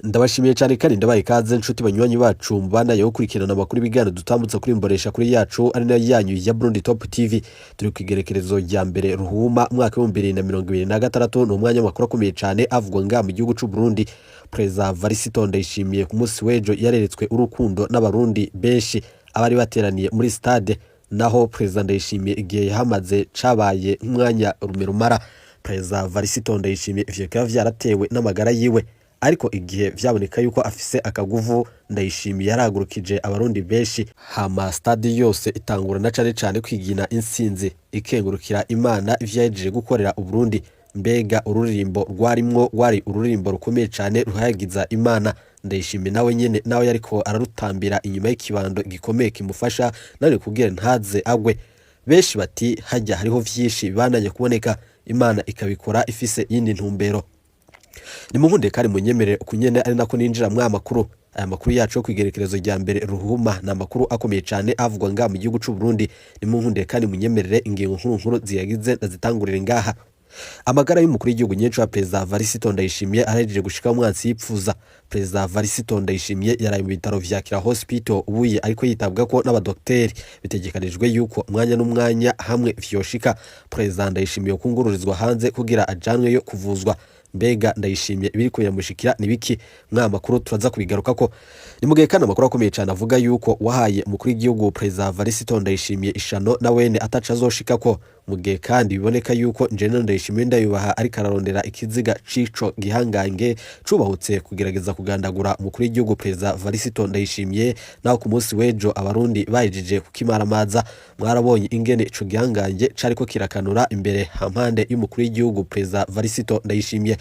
Ndabashimiye cyane kandi ndabaye ikaze nshuti banywanyi bacu mbana yo kurikirana amakuru bigana dutambutsa kuri mboresha kuri yacu ari nayo yanyu ya Burundi Top TV. Turi kwigerekerezo rya mbere ruhuma mwaka wa 2026 no mwanya makuru akomeye cyane avugwa nga mu gihugu cy'u Burundi. President Varisito Ndayishimiye ku munsi w'ejo yareretswe urukundo n'abarundi benshi abari bateraniye muri stade, naho President Ndayishimiye igihe hamaze cabaye umwanya rumerumara. President Varisito Ndayishimiye ivyo vyaratewe n'amagara yiwe, ariko igihe vyaboneka yuko afise akaguvu Ndayishimiye yaragurukije abarundi benshi, hama stade yose itangura na cane kwigina insinzi ikengurukira Imana ivyajeje gukorera Uburundi. Mbega ururirimbo rwarimwo wari ururirimbo rukomeye cyane ruhayagiza Imana. Ndayishimiye nawe nyene nawe yariko ararutambira inyuma y'ikibando gikomeye kimufasha none kugira ntaze agwe. Benshi bati hajya hariho vyinshi bibananye kuboneka, Imana ikabikora ifise yindi ntumbero. Ni munkunde kari munyemerere kunyene ari nako ninjira mwa makuru. Aya makuru yacu yo kwigerekerezo rya mbere ruhuma na makuru akomeye cyane avugwa nga mu gihugu cy'u Burundi. Ni munkunde kandi munyemerere ingingo nkuru ziyagize ndazitangurira ngaha. Amagara y'umukuru w'igihugu nyejo wa President Varisito Ndayishimiye arejeje gushika umwansi yipfuza. President Varisito Ndayishimiye yaraye mu bitaro vya Kira Hospital ubuye ariko yitabwako n'abadokteri. Bitegekanijwe yuko umwanya n'umwanya hamwe vyoshika President Ndayishimiye kungururizwa hanze kugira ajanwe yo kuvuzwa. Mbega Ndayishimiye ibiri kuyamushikira nibiki? Mwa makuru turaza kubigarukako. Ni mugihe kana makuru akomeye cyane avuga yuko wahaye umukuru w'igihugu President Varisito Ndayishimiye ishano na wene ataca azoshikako. Mugihe kandi biboneka yuko General Ndayishimiye ndayubaha ari kararondera ikiziga cico gihangange cubahutse kugerageza kugandagura umukuru w'igihugu President Varisito Ndayishimiye, naho ku munsi w'ejo abarundi bayijije kukimaramaza. Mwarabonye ingene ico gihangange cariko kirakanura imbere hampande y'umukuru w'igihugu President Varisito Ndayishimiye.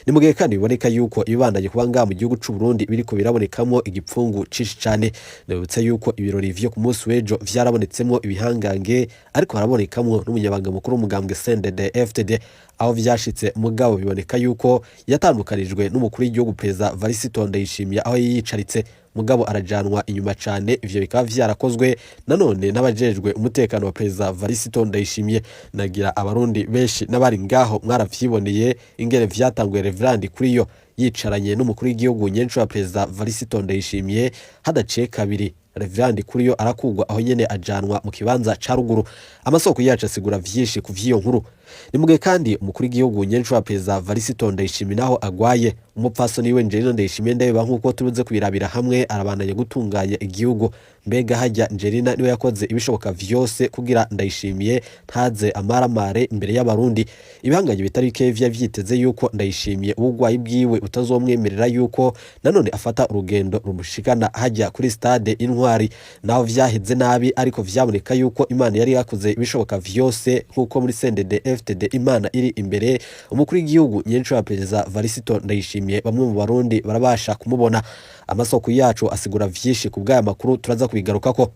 Ni mugihe kandi biboneka yuko ibandanye kuba nga mu gihugu cy'u Burundi biriko birabonekamo igipfungu cishi cyane. Ndabutse yuko ibirori vyo ku munsi w'ejo vyarabonetsemo ibihangange, ariko harabonekamo n'umunyabanga mukuru w'umugambwe CNDD-FDD. Aho vyashitse mugabo biboneka yuko yatandukanijwe n'umukuru w'igihugu President Varisito Ndayishimiye aho yicaritse, mugabo arajanwa inyuma cyane. Ivyo bikaba vyarakozwe nanone n'abajejwe umutekano wa President Varisito Ndayishimiye. Nagira abarundi benshi n'abari ngaho mwaravyiboneye ingene vyatanguye Reverend Kuriyo yicaranye n'umukuru w'igihugu nyenco wa President Varisito Ndayishimiye. Hadaciye kabiri Reverend Kuriyo arakugwa aho nyene ajanwa mu kibanza ca ruguru. Amasoko yacu asigura vyinshi ku vyiyo nkuru. Ni mugihe kandi umukuru w'igihugu nyenco wa President Varisito Ndayishimiye naho agwaye. Umupfasoni we Angelina Ndayishimiye ndeba nkuko tubuze kubirabira hamwe arabandanya gutunganya igihugu. Mbega hajya Angelina niwe yakoze ibishoboka vyose kugira Ndayishimiye ntaze amaramare imbere y'abarundi. Ibihanganye bitari kevya vyiteze yuko Ndayishimiye ubugwayi bwiwe utazomwemerera yuko nanone afata urugendo rumushikana hajya kuri stade Intwari. Naho vyaheze nabi, ariko vyaboneka yuko Imana yari yakoze ibishoboka vyose nkuko muri CNDD-FDD Imana iri imbere. Umukuru w'igihugu nyenco wa President Varisito Ndayishimiye bamwe mu barundi barabasha kumubona. Amasoko yacu asigura vyinshi ku bw'aya makuru turaza kubigarukako.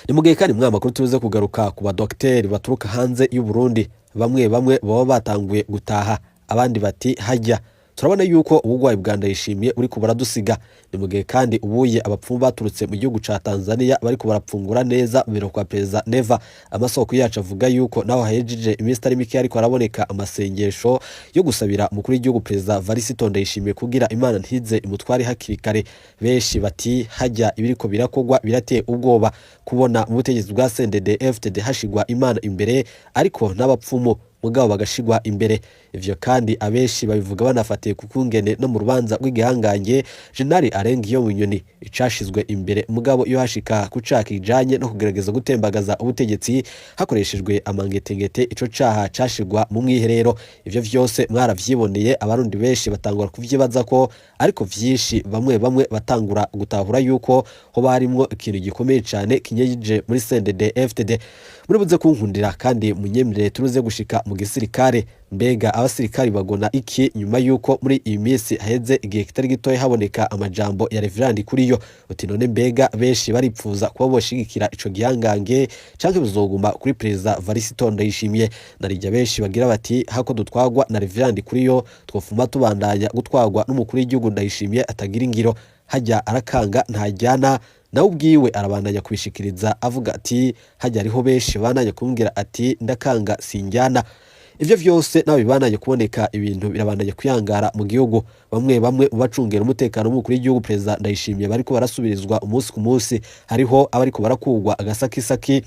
Ni mugihe kandi mwa makuru tuze kugaruka ku badokteri baturuka hanze y'u Burundi. Bamwe baba batanguye gutaha, abandi bati hajya. Turabona yuko ubugwayi bwa Ndayishimiye uri kubara dusiga. Ni mugihe kandi ubuye abapfumu baturutse mu gihugu ca Tanzania bariko barapfungura neza biro kwa President Neva. Amasoko yacu avuga yuko naho hejije iminsi ari mike ariko araboneka amasengesho yo gusabira umukuru w'igihugu President Varisito Ndayishimiye kugira Imana ntize imutwari hakiri kare. Benshi bati hajya ibiriko birakogwa birateye ubwoba kubona mu butegetsi bwa CNDD-FDD hashigwa Imana imbere, ariko n'abapfumu mugabo bagashigwa imbere. Ivyo kandi abenshi babivuga banafatiye kukungene no mu rubanza rw'igihangange General Arengiyo Munyoni icashizwe imbere, mugabo iyo hashika kucaka ijanye no kugerageza gutembagaza ubutegetsi hakoreshejwe amangetengete ico caha cashigwa mu mwiherero. Ivyo vyose mwaravyiboneye, abarundi benshi batangura kuvyibaza ko, ariko vyinshi bamwe batangura gutahura yuko ho barimwo ikintu gikomeye cyane kinyeje muri CNDD-FDD. Muri buze kunkundira kandi munyemerere turuze gushika mu gisirikare. Mbega abasirikari bagona iki nyuma yuko muri iyi minsi haheze igihe kitari gitoye haboneka amajambo ya Reverend Kuriyo? Uti none mbega benshi baripfuza kuba boshigikira ico gihangange canke bizoguma kuri President Varisito Ndayishimiye? Narijya benshi bagira bati hako dutwagwa na Reverend Kuriyo twofuma tubandanya gutwagwa n'umukuru w'igihugu Ndayishimiye atagira ingiro. Hajya arakanga ntajyana, nawe ubwiwe arabandanya kubishikiriza avuga ati hajya ariho benshi bandanya kumbwira ati ndakanga sinjyana. ivyo vyose nawe bibanaye kuboneka ibintu birabandanye kuyangara mu gihugu. Bamwe mu bacungera umutekano w'umukuru w'igihugu Perezida Ndayishimiye bariko barasubirizwa umunsi ku munsi, hariho abariko barakugwa agasakisaki,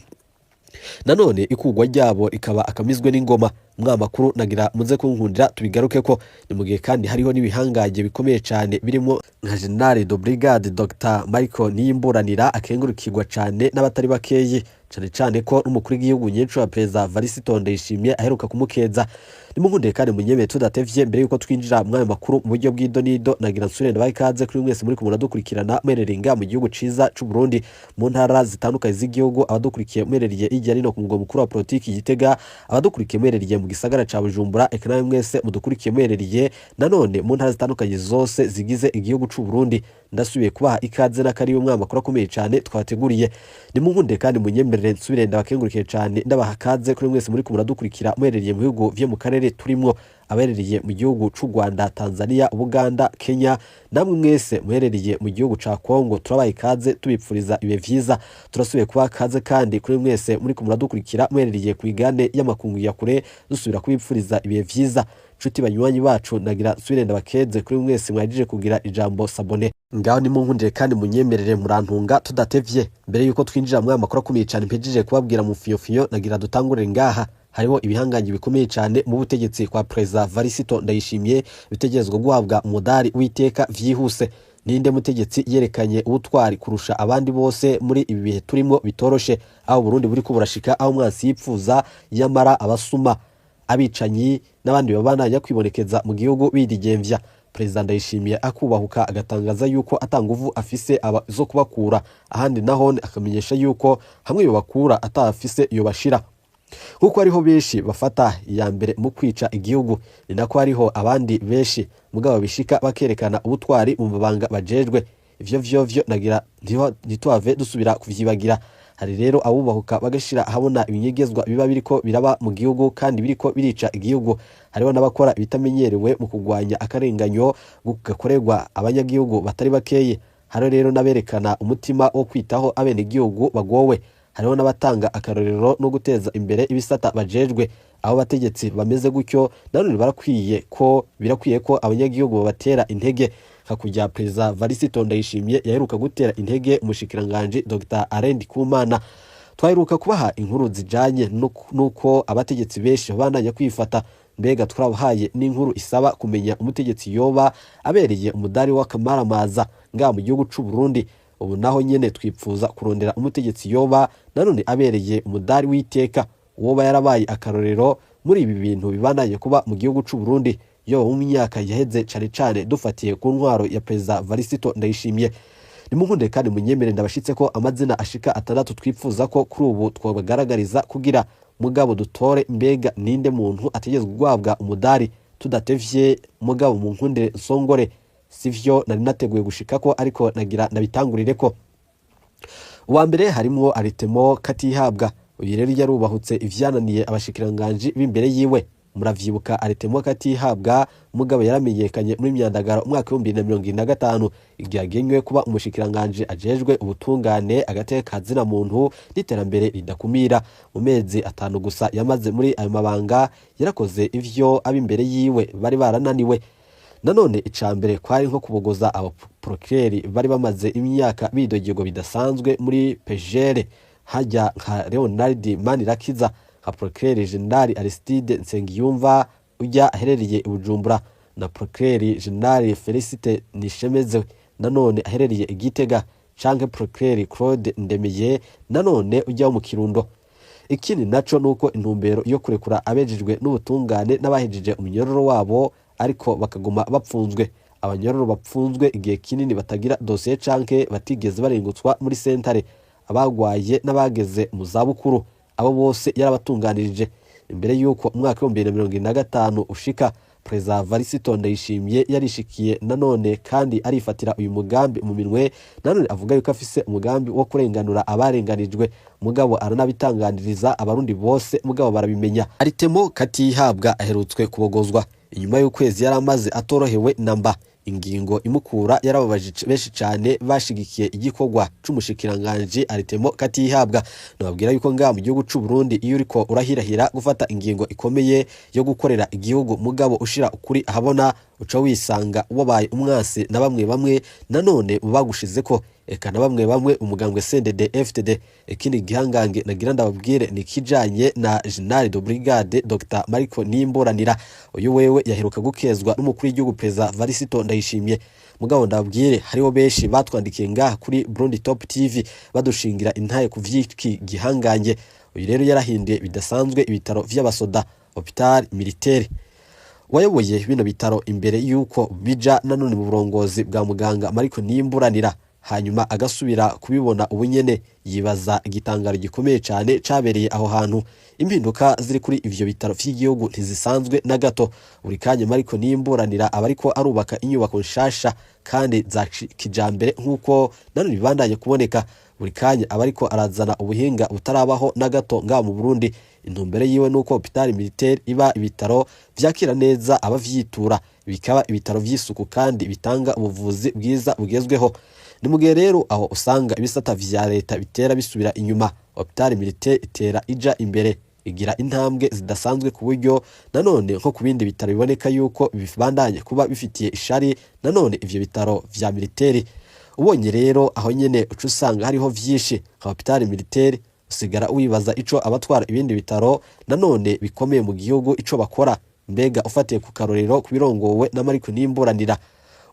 nanone ikugwa ryabo ikaba akamizwe n'ingoma. Mwamakuru nagira muze kunkundira tubigaruke ko ni mu gihe kandi hariho n'ibihangaje bikomeye cyane birimo nka General de Brigade Dr Michael Niyimburanira akengurukirwa cyane n'abatari bakeyi, cyane ko n'umukuru w'igihugu nyenshi wa Perezida Varisito Ndayishimiye aheruka kumukeza. Nimunkunde kandi munyemeye tudatevye mbere yuko twinjira mwayo makuru mu buryo bw'idonido, nagira nsubire ndabayikaze kuri mwese muri kumuna dukurikirana mwereringa mu gihugu ciza c'u Burundi, mu ntara zitandukanye z'igihugu, abadukurikiye mwereriye ijya rino ku mugwa mukuru wa politiki Gitega, abadukurikiye mwereriye mu gisagara ca Bujumbura, eka nawe mwese mudukurikiye mwereriye nanone mu ntara zitandukanye zose zigize igihugu c'u Burundi. Ndasubiye kubaha ikaze n'akari umwe makuru akomeye cyane twateguriye. Nimunkunde kandi munyemerere nsubire ndabakengurikiye cyane ndabaha kaze kuri mwese muri kumuna dukurikira mwereriye mu bihugu vyo mu karere turimwo, abereriye mu gihugu c'u Rwanda, Tanzania, Uganda, Kenya, namwe mwese muhereriye mu gihugu ca Kongo, turabaye ikaze tubipfuriza ibe vyiza. Turasubiye kuba kaze kandi kuri mwese muri kumuna dukurikira mwereriye ku igane y'amakungu ya kure, dusubira kubipfuriza ibe vyiza. Nshuti banywanyi bacu nagira nsubire ndabakeze kuri mwese mwajije kugira ijambo sabone. Ngaho nimunkundire kandi munyemerere murantunga tudatevye mbere yuko twinjira mu makuru akomeye cyane mpejije kubabwira mu fiyo nagira dutangurire ngaha. Hariho ibihanganye bikomeye cyane mu butegetsi kwa Perezida Varisito Ndayishimiye bitegerezwa guhabwa umudari w'iteka vyihuse. Ninde mutegetsi yerekanye ubutwari kurusha abandi bose muri ibi bihe turimo bitoroshe, aho Burundi buri kuburashika aho mwansi yipfuza yamara abasuma, abicanyi n'abandi babana kwibonekeza mu gihugu bidigemvya. Perezida Ndayishimiye akubahuka agatangaza yuko atanguvu afise zo kubakura ahandi, naho akamenyesha yuko hamwe yobakura atafise yobashira. Kuko hariho benshi bafata iya mbere mu kwica igihugu, ni nako hariho abandi benshi mugabo bishika bakerekana ubutwari mu mabanga bajejwe. Ivyo nagira ntitwave dusubira kuvyibagira. Hari rero abubahuka bagashira habona ibinyegezwa biba biriko biraba mu gihugu kandi biriko birica igihugu. Hariho n'abakora bitamenyerewe mu kugwanya akarenganyo gakorerwa abanyagihugu batari bakeye. Hariho rero naberekana umutima wo kwitaho abene igihugu bagowe. Hariho n'abatanga akarorero no guteza imbere ibisata bajejwe. Aho bategetsi bameze gutyo nanone birakwiye ko abanyagihugu babatera intege. Hakujya Perezida Varisito Ndayishimiye yaheruka gutera intege umushikiranganje Dr Arendi Kumana. Twaheruka kubaha inkuru zijanye nuko abategetsi benshi bandanya kwifata. Mbega twarabahaye n'inkuru isaba kumenya umutegetsi yoba abereye umudari w'akamaramaza nga mu gihugu c'u Burundi. Ubu naho nyene twipfuza kurondera umutegetsi yoba nanone abereye umudari w'iteka, uwoba yarabaye akarorero muri ibi bintu bibanaye kuba mu gihugu c'u Burundi yo mu myaka yaheze cane dufatiye ku ntwaro ya Perezida Varisito Ndayishimiye. Nimunkunde kandi munyemere ndabashitse ko amazina ashika 6 twipfuza ko kuri ubu twabagaragariza kugira mugabo dutore mbega ninde muntu ategezwe guhabwa umudari tudatevye. Mugabo munkunde nsongore sivyo nari nateguye gushika ko, ariko nagira nabitangurire ko. Uwa mbere harimo Aritemo Katihabwa. Uyu rero yarubahutse ivyananiye abashikiranganje b'imbere yiwe. Muravyibuka Aritemo Katihabwa mugabo yaramenyekanye muri myandagaro umwaka 2025 igihe yagenywe kuba umushikiranganje ajejwe ubutungane, agateka kazina muntu n'iterambere ridakumira. Mu mezi 5 gusa yamaze muri ayo mabanga yarakoze ivyo abimbere yiwe bari barananiwe. Nanone icambere kwari nko kubogoza abaprokeri bari bamaze imyaka bidogego bidasanzwe muri PGR, hajya nka Leonard Manirakiza, nka Procureur General Aristide Nsengiyumva ujya aherereye i Bujumbura, na Procureur General Felicite Nishemeze nanone aherereye i Gitega, canke Procureur Claude Ndemeye nanone ujya mu Kirundo. Ikindi naco nuko intumbero yo kurekura abejejwe n'ubutungane n'abahejije umunyororo wabo ariko bakaguma bapfunzwe. Abanyororo bapfunzwe igihe kinini batagira dossier canke batigeze barengutswa muri sentare, abagwaye n'abageze mu zabukuru, abo bose yarabatunganirije. Imbere yuko umwaka wa 2025 ushika, Perezida Varisito Ndayishimiye yarishikiye nanone kandi arifatira uyu mugambi mu minwe. Nanone avuga yuko afise umugambi wo kurenganura abarenganijwe, mugabo aranabitanganiriza abarundi bose, mugabo barabimenya. Aritemo Katihabwa aherutswe kubogozwa inyuma y'ukwezi yaramaze atorohewe namba. ingingo imukura yarababaje benshi cyane bashigikiye igikorwa c'umushikiranganje Aritemo Katihabwa. Nababwira yuko nga mu gihugu c'u Burundi iyo uriko urahirahira gufata ingingo ikomeye yo gukorera igihugu mugabo ushira ukuri ahabona uca wisanga wabaye umwasi na bamwe nanone bagushizeko eka na bamwe umugambwe CNDD-FDD. Ikindi gihangange nagira ndababwire ni kijanye na General de Brigade Dr Mariko Nimburanira. Uyu wewe yaheruka gukezwa n'umukuru w'igihugu Perezida Varisito Ndayishimiye. Mugabo ndababwire hariho benshi batwandikiye ngaha kuri Burundi Top TV badushingira intaye ku vy'iki gihangange. Uyu rero yarahinduye bidasanzwe ibitaro vy'abasoda Hopital Militaire. Wayoboye bino bitaro imbere yuko bija nanone mu burongozi bwa muganga Mariko Nimburanira, hanyuma agasubira kubibona ubunyene yibaza igitangaro gikomeye cyane cabereye aho hantu. Impinduka ziri kuri ivyo bitaro vy'igihugu ntizisanzwe na gato. Buri kanya Mariko Nimburanira abariko arubaka inyubako nshasha kandi za kijambere nkuko nanone bibandanye kuboneka. Buri kanya abariko arazana ubuhinga butarabaho na gato nga mu Burundi. Intumbere yiwe nuko Hopital Militaire iba ibitaro vyakira neza abavyitura, bikaba ibitaro vy'isuku kandi bitanga ubuvuzi bwiza bugezweho. Ni mugihe rero aho usanga ibisata vya leta bitera bisubira inyuma, Hopital Militaire itera ija imbere, igira intambwe zidasanzwe ku buryo nanone nko ku bindi bitaro biboneka yuko bibandanye kuba bifitiye ishari nanone ivyo bitaro vya militaire. Ubonye rero aho nyene uca usanga hariho vyinshi nka Hopital Militaire, usigara wibaza ico abatwara ibindi bitaro nanone bikomeye mu gihugu ico bakora. Mbega ufatiye ku karorero kubirongowe na Mariko Nimburanira.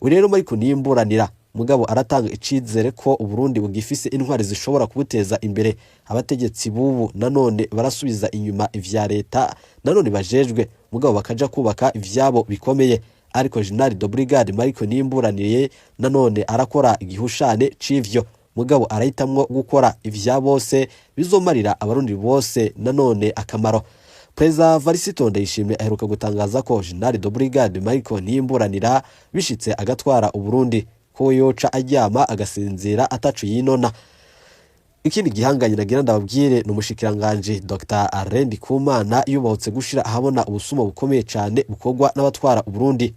Urero Mariko Nimburanira mugabo aratanga icizere ko Uburundi bugifise intwari zishobora kubuteza imbere. Abategetsi bubu nanone barasubiza inyuma ivya leta nanone bajejwe mugabo bakaja kubaka ivyabo bikomeye. Ariko General de Brigade Mariko Nimburaniye nanone arakora igihushane c'ivyo, mugabo arahitamwo gukora ivya bose bizomarira abarundi bose nanone akamaro. Perezida Varisito Ndayishimiye aheruka gutangaza ko General de Brigade Mariko Nimburanira bishitse agatwara Uburundi ko yoca aryama agasinzira atacu yinona. Ikindi gihanganye nagira ndababwire n'umushikiranganje Dr Arendi Kumana yubahutse gushira ahabona ubusuma bukomeye cyane bukogwa n'abatwara Uburundi.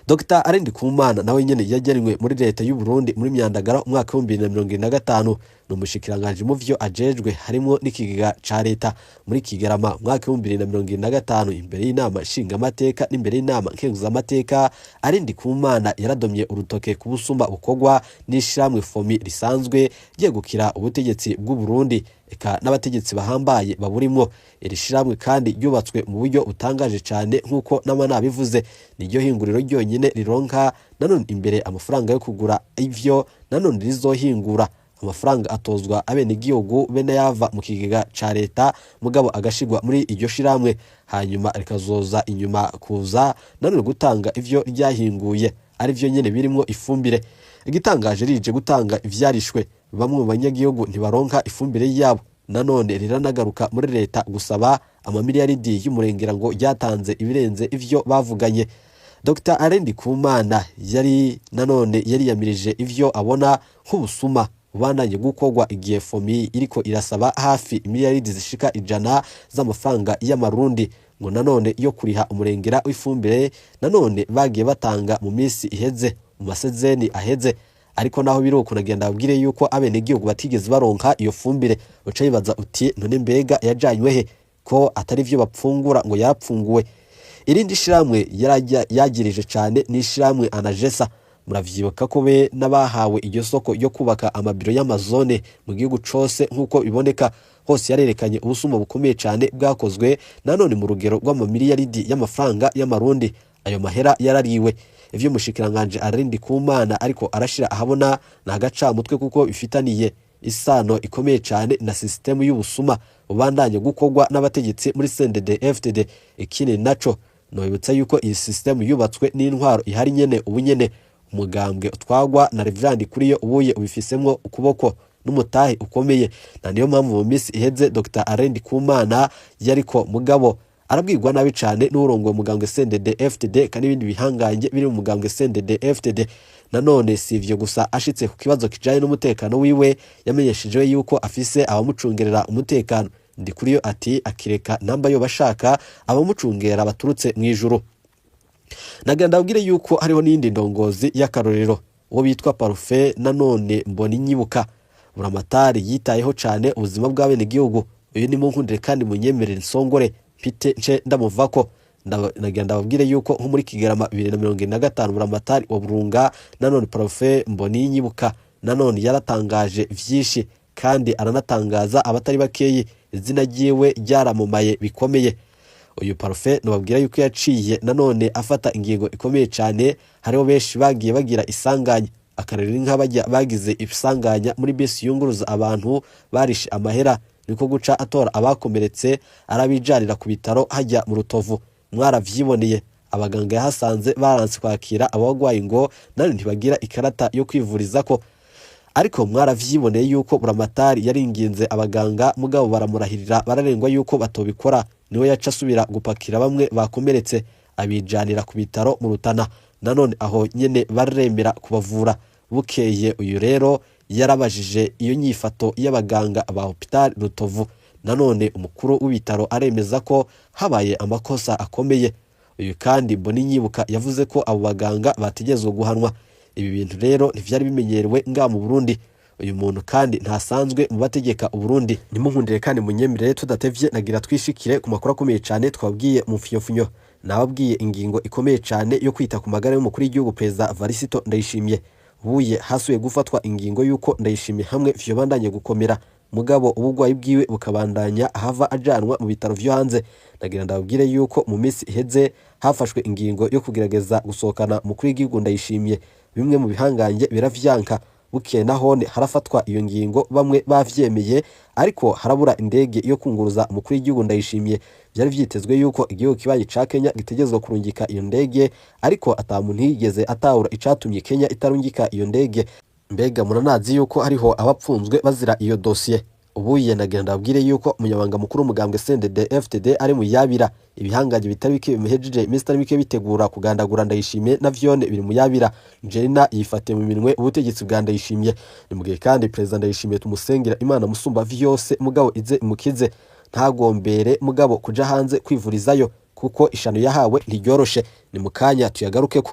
Dr Arendi Kumana nawe nyene yajyanywe muri leta y'u Burundi muri myandagara umwaka wa 2025. N'umushikiranganje mu vyo ajejwe harimo n'ikigega ca leta muri Kigarama umwaka wa 2025 imbere y'inama nshinga amateka n'imbere y'inama nkenguza amateka. Arendi Kumana yaradomye urutoke ku busuma bukogwa n'ishiramwe FOMI risanzwe ryegukira ubutegetsi bw'u Burundi eka n'abategetsi bahambaye baburimwo. Iri shiramwe kandi yubatswe mu buryo utangaje cyane nkuko n'amana bivuze, niryo hinguriro ryonyine rironka nanone imbere amafaranga yo kugura ivyo nanone rizohingura. Amafaranga atozwa abene igihugu bene yava mu kigega ca leta mugabo agashigwa muri iryo shiramwe, hanyuma rikazoza inyuma kuza nanone gutanga ivyo ryahinguye ari vyo nyene birimwo ifumbire. Igitangaje rije gutanga ivyarishwe, bamwe mu banyagihugu ntibaronka ifumbire yabo. Nanone riranagaruka muri leta gusaba amamiliyaridi y'umurengera ngo ryatanze ibirenze ivyo bavuganye. Dr Arendi Kumana yari nanone yamirije ivyo abona nk'ubusuma ubandanye gukogwa igihe FOMI iriko irasaba hafi miliyaridi zishika 100 z'amafaranga y'amarundi ngo nanone yo kuriha umurengera w'ifumbire nanone bagiye batanga mu misi iheze mu masezeni aheze. Ariko naho biruko nagenda abwire yuko abene igihugu batigeze baronka iyo fumbire. Uca yibaza uti none mbega yajanywe he ko atari vyo bapfungura ngo yapfunguwe. Irindi shiramwe yagirije cyane ni shiramwe Anagesa. Muravyibuka ko be nabahawe iryo soko yo kubaka amabiro y'amazone mu gihugu cose nkuko biboneka hose yarerekanye ubusuma bukomeye cyane bwakozwe nanone mu rugero rw'amamiliyaridi y'amafaranga y'amarundi. Ayo mahera yarariwe. Ivyo mushikiranganje Arendi Kumana ariko arashira ahabona na gaca mutwe kuko bifitaniye isano ikomeye cyane na system y'ubusuma ubandanye gukogwa n'abategetsi muri CNDD-FDD. Ikindi naco noyibutsa yuko iyi system yubatswe n'intwaro ihari nyene ubunyene. Umugambwe utwagwa na Reverend Kuriyo ubuye ubifisemwo ukuboko n'umutahe ukomeye. Na niyo mpamvu mu misi iheze Dr Arendi Kumana yariko mugabo arabwirwa nabi cyane n'urongo mugambwe CNDD-FDD kandi ibindi bihanganye biri mu mugambwe CNDD-FDD. Nanone sivyo gusa ashitse ku kibazo kijanye n'umutekano wiwe yamenyesheje yuko afise abamucungerera umutekano. Ndikuriyo ati akireka namba yo bashaka abamucungera baturutse mu ijuru. nagira ndabwire yuko hariho n'indi ndongozi y'akarorero uwo bitwa Parufe nanone Mboninyibuka buramatari yitayeho cyane ubuzima bw'abene gihugu. Uyu ni munkundire kandi munyemerere nsongore pite nce ndamuvako. Nagira ndababwire yuko nko muri Kigarama 2025 buramatari wa Burunga nanone Parufe Mboninyibuka nanone yaratangaje vyinshi kandi aranatangaza abatari bakeyi izina ryiwe ryaramumaye bikomeye. Uyu Parufe nababwira yuko yaciye nanone afata ingingo ikomeye cyane. Hariho benshi bagiye bagira isanganya akarere nk'abajya bagize ibisanganya muri bisi yunguruza abantu barishe amahera, niko guca atora abakomeretse arabijanira ku bitaro hajya mu Rutovu. Mwaravyiboneye abaganga yahasanze baranse kwakira abagwayi ngo nani ntibagira ikarata yo kwivurizako, ariko mwaravyiboneye yuko buramatari yaringinze abaganga mugabo baramurahirira bararengwa yuko batobikora. Niwe yaca asubira gupakira bamwe bakomeretse abijanira ku bitaro mu Rutana, nanone aho nyene baremera kubavura. Bukeye uyu rero yarabajije iyo nyifato y'abaganga ba hospital Rutovu, nanone umukuru w'ibitaro aremeza ko habaye amakosa akomeye. Uyu kandi Mboninyibuka yavuze ko abo baganga bategezwe guhanwa. Ibi bintu rero ntivyari bimenyerewe nga mu Burundi. Uyu muntu kandi ntasanzwe mu bategeka Uburundi. Nimunkundire kandi munyemerere tudatevye nagira twishikire ku makuru akomeye cyane twabwiye mu mfunyo. Nababwiye ingingo ikomeye cyane yo kwita ku magara y'umukuru w'igihugu Perezida Varisito Ndayishimiye. Buye hasuye gufatwa ingingo yuko Ndayishimiye hamwe vyobandanye gukomera, mugabo ubugwayi bwiwe bukabandanya hava ajanwa mu bitaro vyo hanze. Nagira ndababwire yuko mu minsi iheze hafashwe ingingo yo kugerageza gusohokana umukuru w'igihugu Ndayishimiye. Bimwe mu bihanganye biravyanka. Bukeye nahone harafatwa iyo ngingo bamwe bavyemeye, ariko harabura indege yo kunguruza umukuru w'igihugu Ndayishimiye. Byari vyitezwe yuko igihugu kibaye ca Kenya gitegezwe kurungika iyo ndege, ariko atamuntu yigeze atahura icatumye Kenya itarungika iyo ndege. Mbega muranazi yuko hariho abapfunzwe bazira iyo dossier. Ubuye nagira ndababwire yuko umunyabanga mukuru umugambwe CNDD-FDD ari mu yabira. Ibihanganye bitari bike bimuhejeje Mr. Bike bitegura kugandagura Ndayishimiye na vyone biri mu yabira. Jerina yifate mu minwe ubutegetsi bwa Ndayishimiye. Ni mugihe kandi President Ndayishimiye tumusengera Imana musumba vyose mugabo ize imukize, ntagombere mugabo kuja hanze kwivurizayo kuko ishano yahawe ntiryoroshe. Ni mukanya tuyagarukeko.